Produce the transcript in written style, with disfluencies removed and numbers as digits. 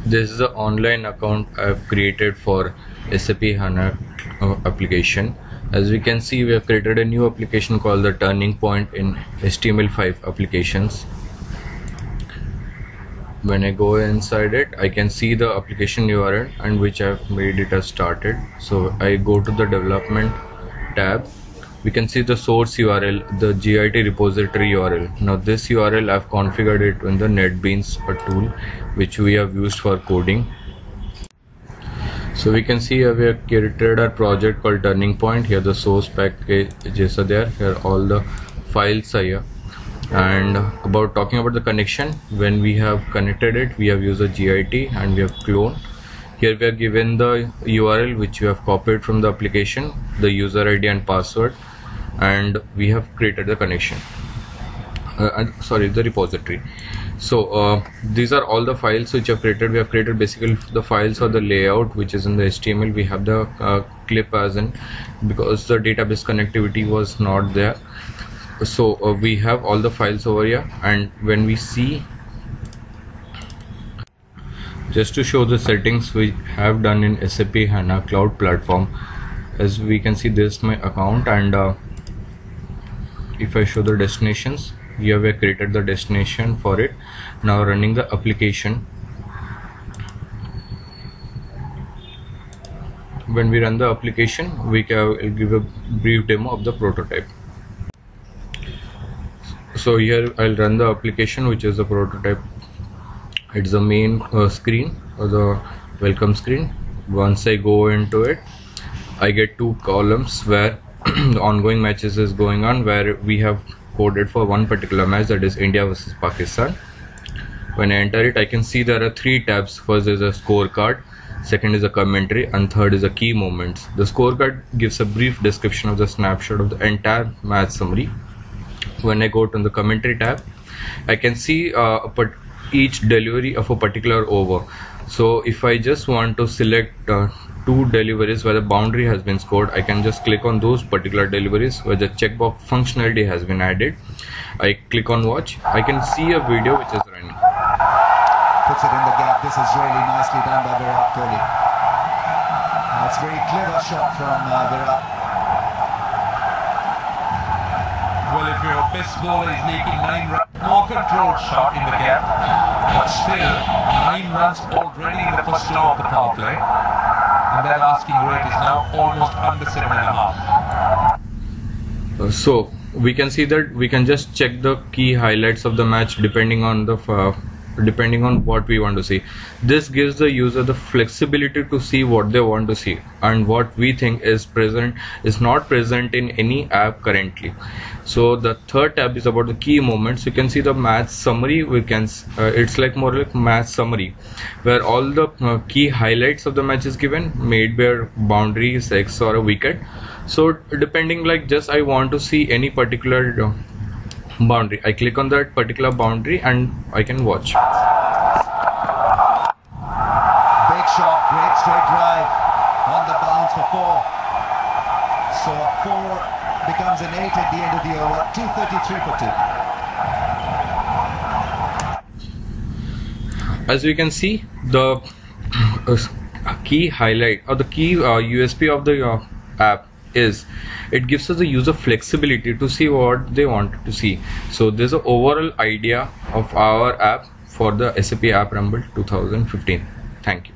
This is the online account I've created for SAP HANA application. As we can see, we have created a new application called the Turning Point in HTML5 applications. When I go inside it, I can see the application URL and which I've made it as started. So I go to the development tab. We can see the source URL, the Git repository URL. Now this URL I've configured it in the NetBeans tool, which we have used for coding. So we can see we have created a project called Turning Point. Here the source packages are there. Here all the files are here. And talking about the connection, when we have connected it, we have used a Git and we have cloned. Here we have given the URL which we have copied from the application, the user ID and password, and we have created the connection. The repository. So these are all the files which I've created. We have created basically the files for the layout which is in the HTML. We have the clip as in, because the database connectivity was not there. So we have all the files over here, and when we see, just to show the settings we have done in SAP HANA Cloud Platform, as we can see this is my account, and if I show the destinations, here we have created the destination for it. Now running the application, when we run the application, we can give a brief demo of the prototype. So here I'll run the application, which is the prototype. It's the main screen or the welcome screen. Once I go into it, I get two columns where the ongoing matches is going on, where we have coded for one particular match, that is India versus Pakistan. When I enter it, I can see there are three tabs. First is a scorecard, second is a commentary, and third is a key moments. The scorecard gives a brief description of the snapshot of the entire match summary. When I go to the commentary tab, I can see each delivery of a particular over. So if I just want to select two deliveries where the boundary has been scored, I can just click on those particular deliveries where the checkbox functionality has been added. I click on watch. I can see a video which is running. Puts it in the gap. This is really nicely done by Virat Kohli. That's a very clever shot from Virat. Well, if your best bowler is making 9 runs, more controlled shot in the gap, but still 9 runs already in the first over of the power play, and that asking rate is now almost under 7.5. So we can see that we can just check the key highlights of the match depending on what we want to see. This gives the user the flexibility to see what they want to see, and what we think is not present in any app currently. So the third tab is about the key moments. You can see the match summary. It's like more like match summary, where all the key highlights of the match is given, made by boundary, six or a wicket. So depending, like, just I want to see any particular boundary, I click on that particular boundary and I can watch. Big shot, great straight drive on the bounce for 4. So a 4 becomes an 8 at the end of the over. 233 for 2. As we can see, the key highlight or the key USP of the app is it gives us the user flexibility to see what they want to see. So there's an overall idea of our app for the SAP App Rumble 2015. Thank you.